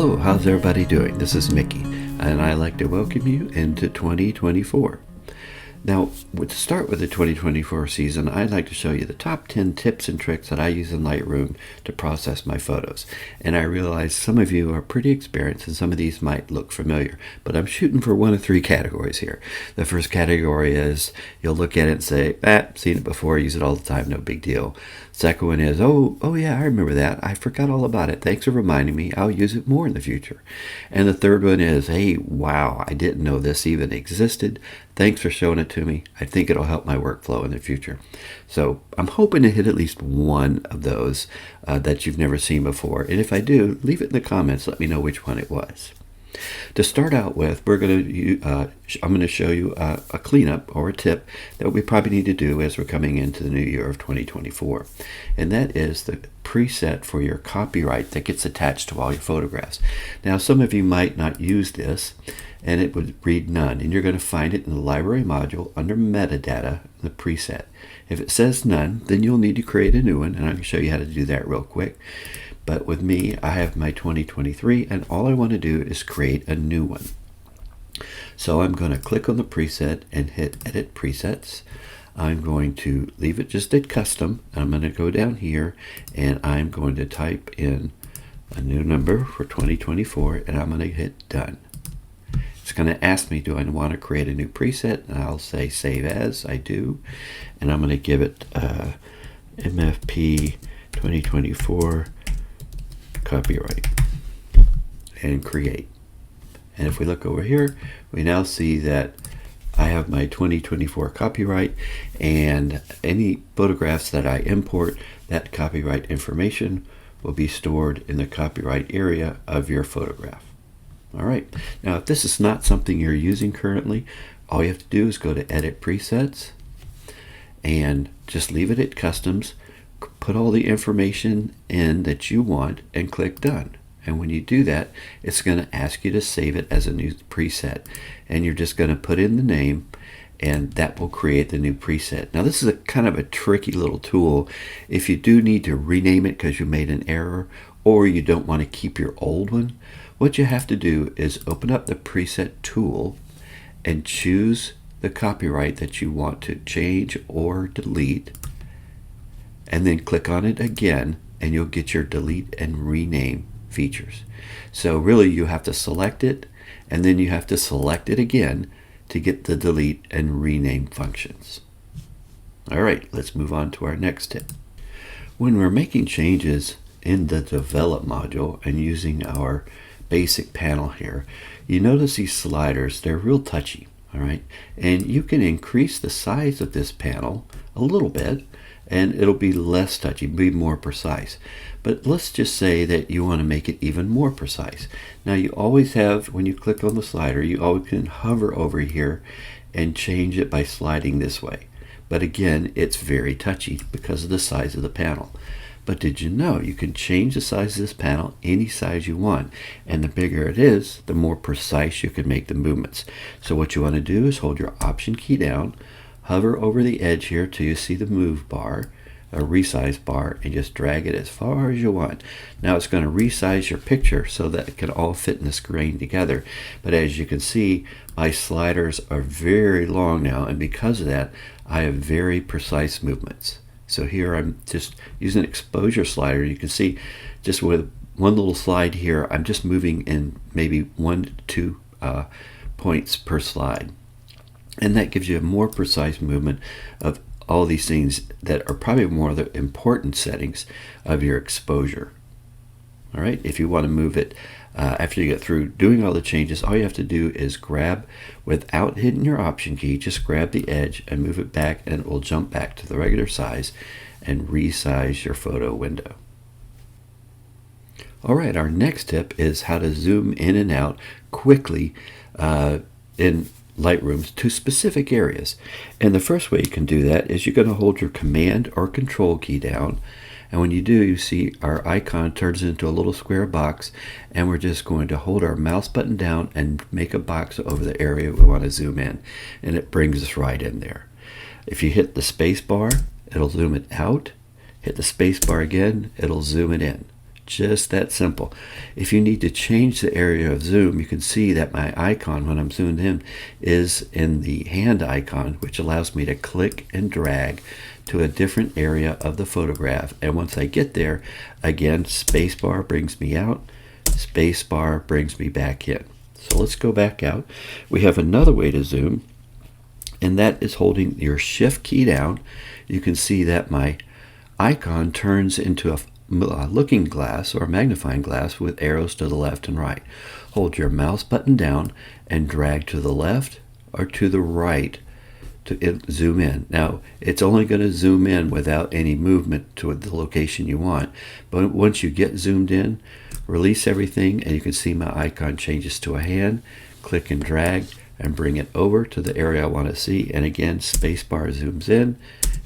Hello, how's everybody doing? This is Mickey, and I'd like to welcome you into 2024. Now, to start with the 2024 season, I'd like to show you the top 10 tips and tricks that I use in Lightroom to process my photos. And I realize some of you are pretty experienced and some of these might look familiar, but I'm shooting for one of three categories here. The first category is you'll look at it and say, seen it before, use it all the time, no big deal. Second one is, oh yeah, I remember that. I forgot all about it. Thanks for reminding me. I'll use it more in the future. And the third one is, hey, wow, I didn't know this even existed. Thanks for showing it to me. I think it'll help my workflow in the future. So I'm hoping to hit at least one of those that you've never seen before. And if I do, leave it in the comments. Let me know which one it was. To start out with, I'm going to show you a cleanup or a tip that we probably need to do as we're coming into the new year of 2024. And that is the preset for your copyright that gets attached to all your photographs. Now, some of you might not use this, and it would read none. And you're going to find it in the library module under metadata, the preset. If it says none, then you'll need to create a new one, and I'm going to show you how to do that real quick. But with me, I have my 2023, and all I want to do is create a new one. So I'm going to click on the preset and hit Edit Presets. I'm going to leave it just at Custom. I'm going to go down here, and I'm going to type in a new number for 2024, and I'm going to hit Done. It's going to ask me, do I want to create a new preset? And I'll say Save As. I do. And I'm going to give it MFP 2024 copyright and create. And if we look over here, we now see that I have my 2024 copyright, and any photographs that I import, that copyright information will be stored in the copyright area of your photograph. All right, now if this is not something you're using currently, all you have to do is go to Edit Presets and just leave it at Customs. Put all the information in that you want and click Done. And when you do that, it's going to ask you to save it as a new preset. And you're just going to put in the name, and that will create the new preset. Now, this is a kind of a tricky little tool. If you do need to rename it because you made an error, or you don't want to keep your old one, what you have to do is open up the preset tool and choose the copyright that you want to change or delete, and then click on it again, and you'll get your delete and rename features. So really you have to select it, and then you have to select it again to get the delete and rename functions. All right, let's move on to our next tip. When we're making changes in the develop module and using our basic panel here, you notice these sliders, they're real touchy. All right, and you can increase the size of this panel a little bit, and it'll be less touchy, be more precise. But let's just say that you want to make it even more precise. Now, you always have, when you click on the slider, you always can hover over here and change it by sliding this way. But again, it's very touchy because of the size of the panel. But did you know you can change the size of this panel any size you want, and the bigger it is, the more precise you can make the movements. So what you want to do is hold your Option key down, hover over the edge here till you see the move bar, a resize bar, and just drag it as far as you want. Now it's going to resize your picture so that it can all fit in the screen together. But as you can see, my sliders are very long now, and because of that, I have very precise movements. So here I'm just using an exposure slider. You can see just with one little slide here, I'm just moving in maybe 1 to 2 points per slide. And that gives you a more precise movement of all these things that are probably more of the important settings of your exposure. All right, if you want to move it after you get through doing all the changes, all you have to do is grab, without hitting your Option key, just grab the edge and move it back, and it will jump back to the regular size and resize your photo window. All right, our next tip is how to zoom in and out quickly in Lightroom to specific areas. And the first way you can do that is you're going to hold your Command or Control key down, and when you do, you see our icon turns into a little square box, and we're just going to hold our mouse button down and make a box over the area we want to zoom in, and it brings us right in there. If you hit the space bar, it'll zoom it out. Hit the space bar again, it'll zoom it in. Just that simple. If you need to change the area of zoom, you can see that my icon when I'm zoomed in is in the hand icon, which allows me to click and drag to a different area of the photograph. And once I get there, again, spacebar brings me out, spacebar brings me back in. So let's go back out. We have another way to zoom, and that is holding your shift key down. You can see that my icon turns into a looking glass or magnifying glass with arrows to the left and right. Hold your mouse button down and drag to the left or to the right to zoom in. Now, it's only going to zoom in without any movement to the location you want. But once you get zoomed in, release everything, and you can see my icon changes to a hand. Click and drag and bring it over to the area I want to see. And again, spacebar zooms in,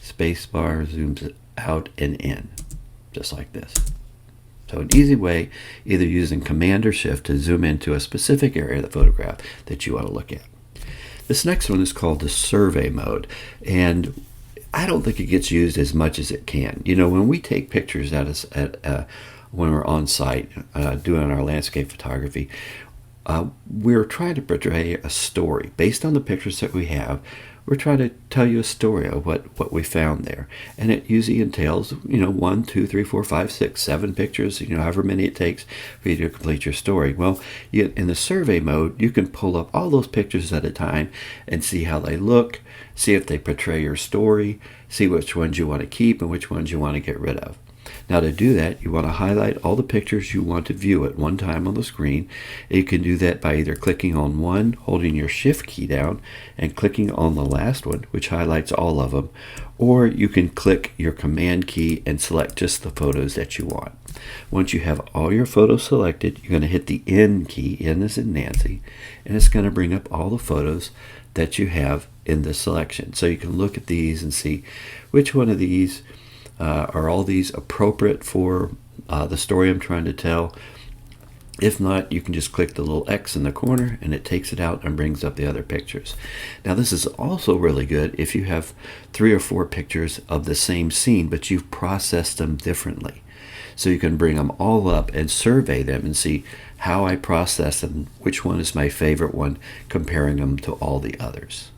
spacebar zooms out and in, just like this. So an easy way, either using Command or Shift to zoom into a specific area of the photograph that you want to look at. This next one is called the survey mode, and I don't think it gets used as much as it can. You know, when we take pictures when we're on site doing our landscape photography, we're trying to portray a story. Based on the pictures that we have, we're trying to tell you a story of what we found there. And it usually entails, 1, 2, 3, 4, 5, 6, 7 pictures, however many it takes for you to complete your story. Well, in the survey mode, you can pull up all those pictures at a time and see how they look, see if they portray your story, see which ones you want to keep and which ones you want to get rid of. Now, to do that, you want to highlight all the pictures you want to view at one time on the screen. You can do that by either clicking on one, holding your shift key down, and clicking on the last one, which highlights all of them. Or you can click your command key and select just the photos that you want. Once you have all your photos selected, you're going to hit the N key, N as in Nancy, and it's going to bring up all the photos that you have in the selection. So you can look at these and see which one of these are all these appropriate for the story I'm trying to tell. If not, you can just click the little X in the corner and it takes it out and brings up the other pictures. Now, this is also really good if you have 3 or 4 pictures of the same scene, but you've processed them differently. So you can bring them all up and survey them and see how I process them, which one is my favorite one, comparing them to all the others.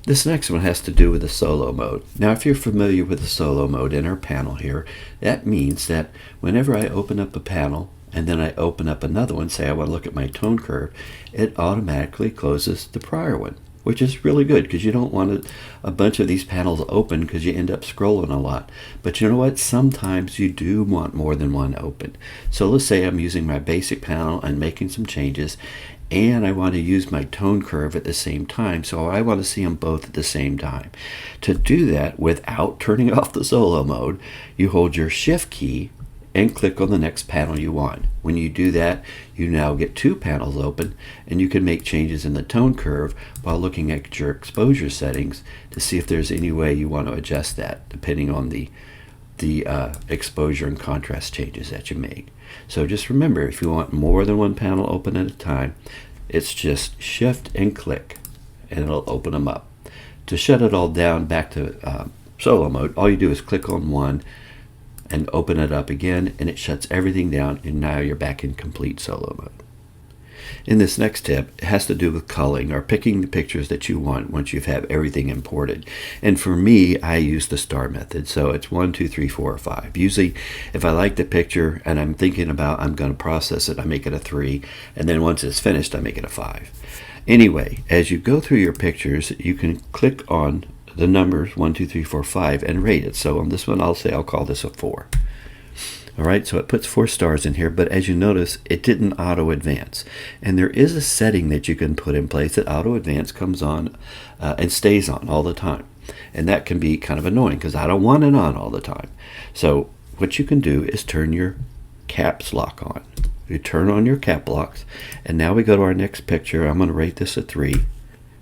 This next one has to do with the solo mode. Now, if you're familiar with the solo mode in our panel here, that means that whenever I open up a panel and then I open up another one, say I want to look at my tone curve, it automatically closes the prior one, which is really good because you don't want a bunch of these panels open because you end up scrolling a lot. But you know what? Sometimes you do want more than one open. So let's say I'm using my basic panel and making some changes, and I want to use my tone curve at the same time, so I want to see them both at the same time. To do that without turning off the solo mode, you hold your shift key and click on the next panel you want. When you do that, you now get 2 panels open, and you can make changes in the tone curve while looking at your exposure settings to see if there's any way you want to adjust that depending on the exposure and contrast changes that you make. So just remember, if you want more than one panel open at a time, it's just shift and click and it'll open them up. To shut it all down back to solo mode, all you do is click on one and open it up again, and it shuts everything down, and now you're back in complete solo mode. In this next tip, it has to do with culling, or picking the pictures that you want once you've had everything imported. And for me, I use the star method. So it's 1, 2, 3, 4, or 5. Usually, if I like the picture and I'm thinking about I'm going to process it, I make it a 3. And then once it's finished, I make it a 5. Anyway, as you go through your pictures, you can click on the numbers 1, 2, 3, 4, 5 and rate it. So on this one, I'll call this a 4. All right, so it puts 4 stars in here, but as you notice, it didn't auto advance. And there is a setting that you can put in place that auto advance comes on and stays on all the time. And that can be kind of annoying because I don't want it on all the time. So what you can do is turn your caps lock on. You turn on your cap locks, and now we go to our next picture. I'm going to rate this a 3,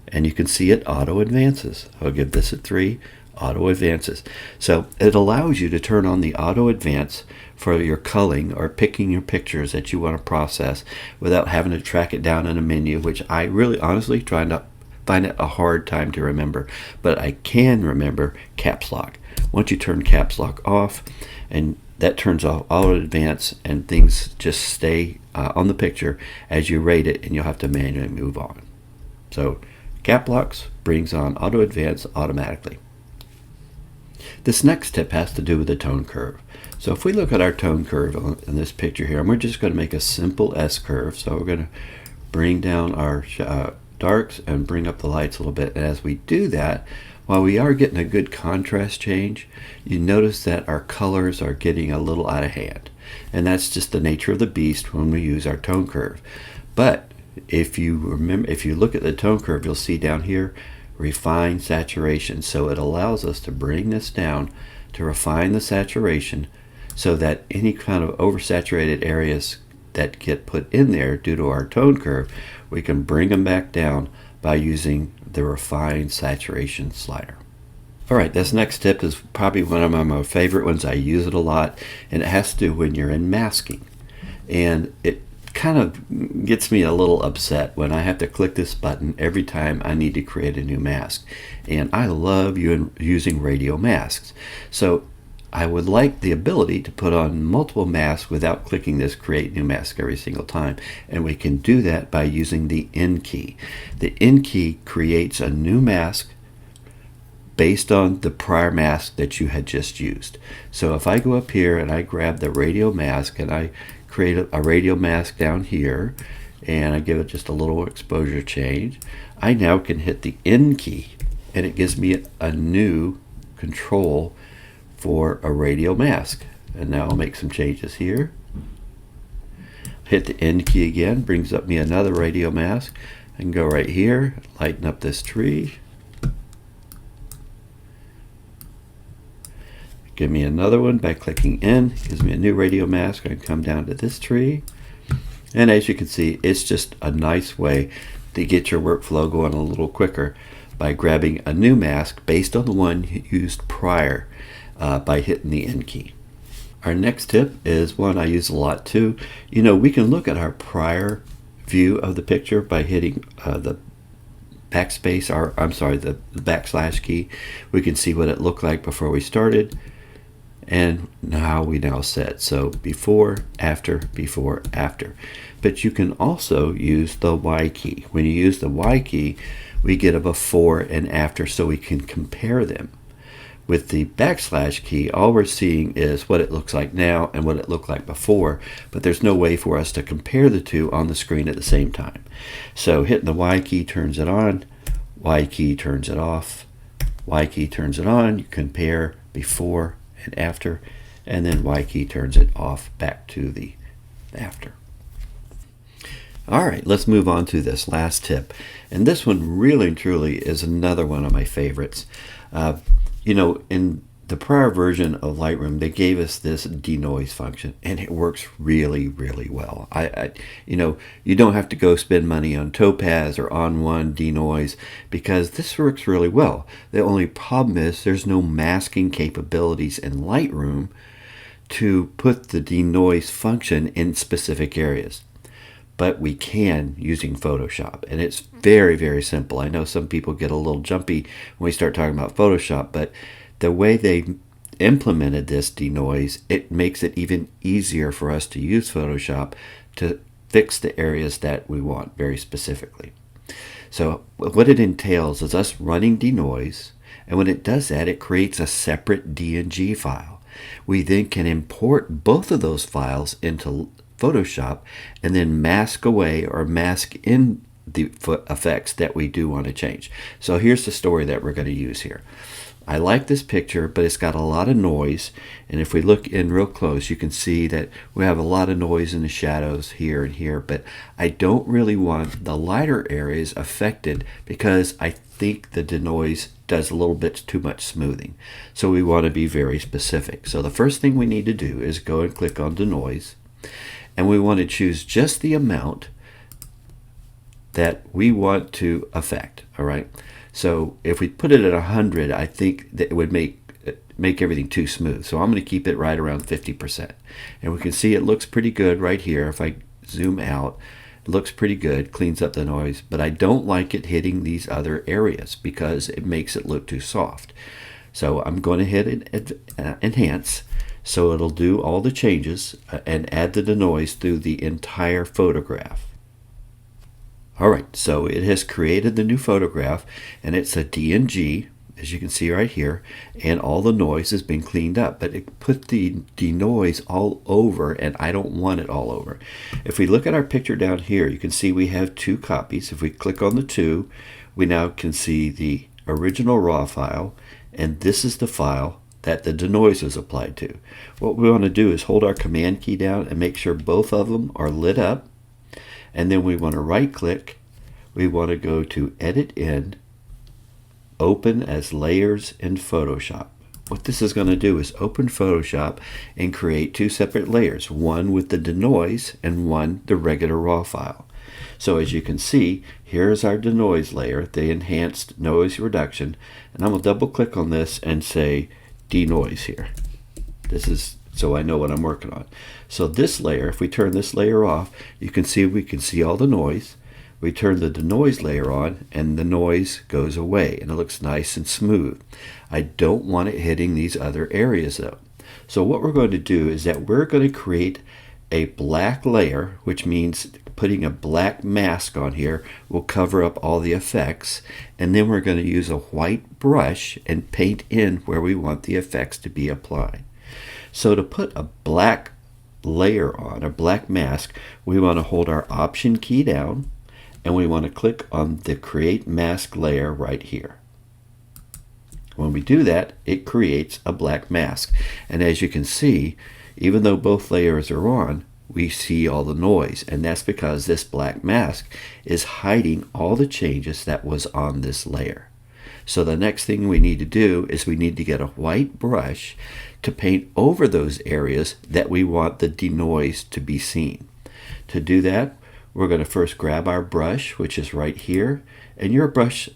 and you can see it auto advances. I'll give this a 3. Auto advances. So it allows you to turn on the auto advance for your culling or picking your pictures that you want to process without having to track it down in a menu, which I really honestly find it a hard time to remember, but I can remember caps lock. Once you turn caps lock off and that turns off auto advance, and things just stay on the picture as you rate it, and you'll have to manually move on. So cap locks brings on auto advance automatically. This next tip has to do with the tone curve. So if we look at our tone curve in this picture here, and we're just going to make a simple S curve. So we're going to bring down our darks and bring up the lights a little bit. And as we do that, while we are getting a good contrast change, you notice that our colors are getting a little out of hand. And that's just the nature of the beast when we use our tone curve. But if you look at the tone curve, you'll see down here, refine saturation. So it allows us to bring this down to refine the saturation so that any kind of oversaturated areas that get put in there due to our tone curve, we can bring them back down by using the refine saturation slider. All right, this next tip is probably one of my favorite ones. I use it a lot, and it has to do when you're in masking. And it kind of gets me a little upset when I have to click this button every time I need to create a new mask. And I love using radial masks. So I would like the ability to put on multiple masks without clicking this create new mask every single time. And we can do that by using the N key. The N key creates a new mask based on the prior mask that you had just used. So if I go up here and I grab the radial mask and I create a radial mask down here and I give it just a little exposure change, I now can hit the N key and it gives me a new control for a radial mask. And now I'll make some changes here. Hit the N key again, brings up me another radial mask. I can go right here, lighten up this tree. Give me another one by clicking N, gives me a new radial mask. I can come down to this tree. And as you can see, it's just a nice way to get your workflow going a little quicker by grabbing a new mask based on the one you used prior by hitting the N key. Our next tip is one I use a lot too. We can look at our prior view of the picture by hitting the backspace, or I'm sorry, the backslash key. We can see what it looked like before we started and how we now set. So before, after, before, after. But you can also use the Y key. When you use the Y key, we get a before and after so we can compare them. With the backslash key, all we're seeing is what it looks like now and what it looked like before, but there's no way for us to compare the two on the screen at the same time. So hitting the Y key turns it on, Y key turns it off, Y key turns it on, you compare before and after, and then Y key turns it off back to the after. All right, let's move on to this last tip. And this one really and truly is another one of my favorites. In the prior version of Lightroom, they gave us this denoise function, and it works really, really well. You don't have to go spend money on Topaz or On One denoise because this works really well. The only problem is there's no masking capabilities in Lightroom to put the denoise function in specific areas. But we can using Photoshop, and it's very, very simple. I know some people get a little jumpy when we start talking about Photoshop, but the way they implemented this denoise, it makes it even easier for us to use Photoshop to fix the areas that we want very specifically. So what it entails is us running denoise, and when it does that, it creates a separate DNG file. We then can import both of those files into Photoshop and then mask away or mask in the effects that we do want to change. So here's the story that we're going to use here. I like this picture, but it's got a lot of noise, and if we look in real close, you can see that we have a lot of noise in the shadows here and here, but I don't really want the lighter areas affected because I think the denoise does a little bit too much smoothing. So we want to be very specific. So the first thing we need to do is go and click on denoise, and we want to choose just the amount that we want to affect. All right. So if we put it at 100, I think that it would make everything too smooth. So I'm going to keep it right around 50%. And we can see it looks pretty good right here. If I zoom out, it looks pretty good, cleans up the noise, but I don't like it hitting these other areas because it makes it look too soft. So I'm going to hit enhance, So it'll do all the changes and add the denoise through the entire photograph. Alright, so it has created the new photograph, and it's a DNG, as you can see right here, and all the noise has been cleaned up, but it put the denoise all over, and I don't want it all over. If we look at our picture down here, you can see we have two copies. If we click on the two, we now can see the original raw file, and this is the file that the denoise is applied to. What we want to do is hold our command key down and make sure both of them are lit up, and then we want to right click. We want to go to Edit In, Open as Layers in Photoshop. What this is going to do is open Photoshop and create two separate layers, one with the denoise and one the regular raw file. So as you can see, here's our denoise layer, the enhanced noise reduction, and I'm going to double click on this and say denoise here. This is so I know what I'm working on. So this layer, if we turn this layer off, you can see we can see all the noise. We turn the denoise layer on and the noise goes away and it looks nice and smooth. I don't want it hitting these other areas though. So what we're going to do is that we're going to create a black layer, which means putting a black mask on here will cover up all the effects, and then we're going to use a white brush and paint in where we want the effects to be applied. So to put a black layer on, a black mask, we want to hold our Option key down and we want to click on the Create Mask layer right here. When we do that, it creates a black mask. And as you can see, even though both layers are on, we see all the noise, and that's because this black mask is hiding all the changes that was on this layer. So the next thing we need to do is we need to get a white brush to paint over those areas that we want the denoise to be seen. To do that, we're going to first grab our brush, which is right here, and your brush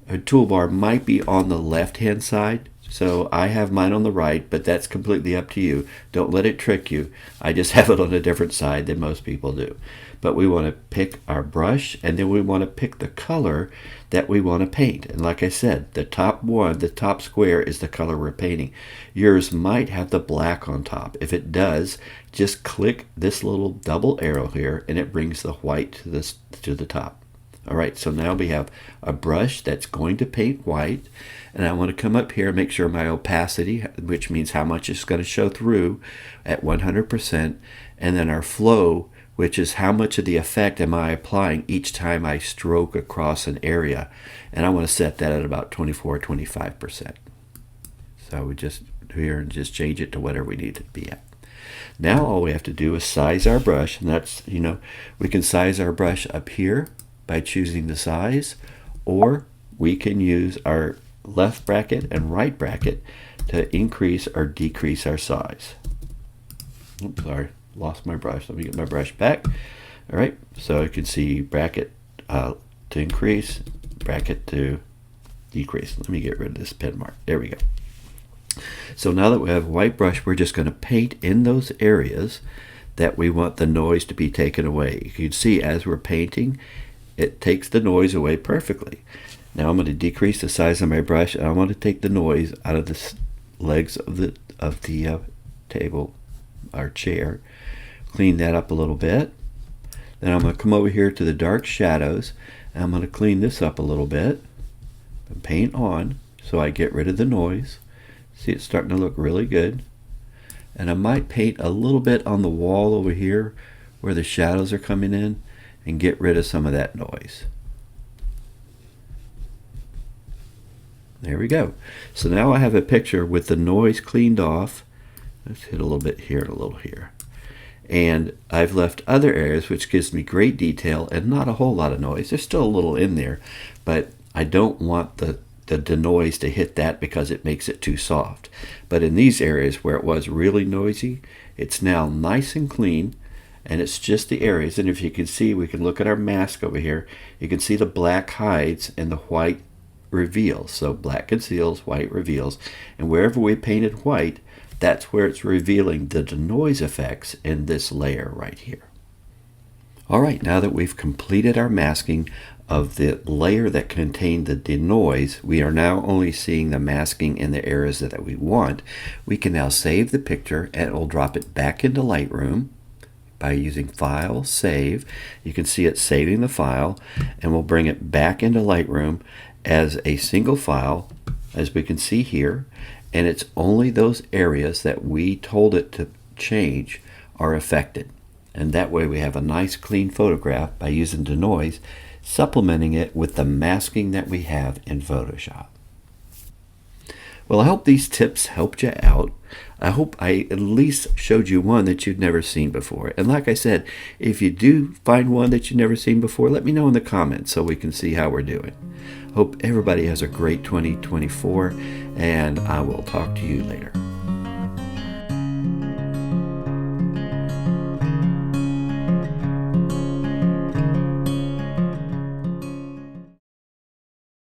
toolbar might be on the left hand side. So I have mine on the right, but that's completely up to you. Don't let it trick you. I just have it on a different side than most people do. But we want to pick our brush, and then we want to pick the color that we want to paint. And like I said, the top one, the top square is the color we're painting. Yours might have the black on top. If it does, just click this little double arrow here, and it brings the white to the top. All right, so now we have a brush that's going to paint white, and I want to come up here and make sure my opacity, which means how much is going to show through, at 100%, and then our flow, which is how much of the effect am I applying each time I stroke across an area, and I want to set that at about 24-25%. So I would just do here and just change it to whatever we need it to be at. Now all we have to do is size our brush, and that's, we can size our brush up here by choosing the size, or we can use our left bracket and right bracket to increase or decrease our size. Oops, sorry, lost my brush. Let me get my brush back. All right, so you can see bracket to increase, bracket to decrease. Let me get rid of this pen mark. There we go. So now that we have a white brush, we're just going to paint in those areas that we want the noise to be taken away. You can see as we're painting, it takes the noise away perfectly. Now I'm going to decrease the size of my brush, and I want to take the noise out of the legs of the table, our chair. Clean that up a little bit. Then I'm going to come over here to the dark shadows, and I'm going to clean this up a little bit and paint on so I get rid of the noise. See, it's starting to look really good. And I might paint a little bit on the wall over here where the shadows are coming in and get rid of some of that noise. There we go. So now I have a picture with the noise cleaned off. Let's hit a little bit here and a little here. And I've left other areas which gives me great detail and not a whole lot of noise. There's still a little in there, but I don't want the denoise to hit that because it makes it too soft. But in these areas where it was really noisy, it's now nice and clean, and it's just the areas. And if you can see, we can look at our mask over here. You can see the black hides and the white reveals. So black conceals, white reveals. And wherever we painted white, that's where it's revealing the denoise effects in this layer right here. All right, now that we've completed our masking of the layer that contained the denoise, we are now only seeing the masking in the areas that we want. We can now save the picture and it will drop it back into Lightroom by using File, Save. You can see it saving the file, and we'll bring it back into Lightroom as a single file, as we can see here, and it's only those areas that we told it to change are affected. And that way we have a nice clean photograph by using Denoise, supplementing it with the masking that we have in Photoshop. Well, I hope these tips helped you out. I hope I at least showed you one that you'd never seen before. And like I said, if you do find one that you've never seen before, let me know in the comments so we can see how we're doing. Hope everybody has a great 2024, and I will talk to you later.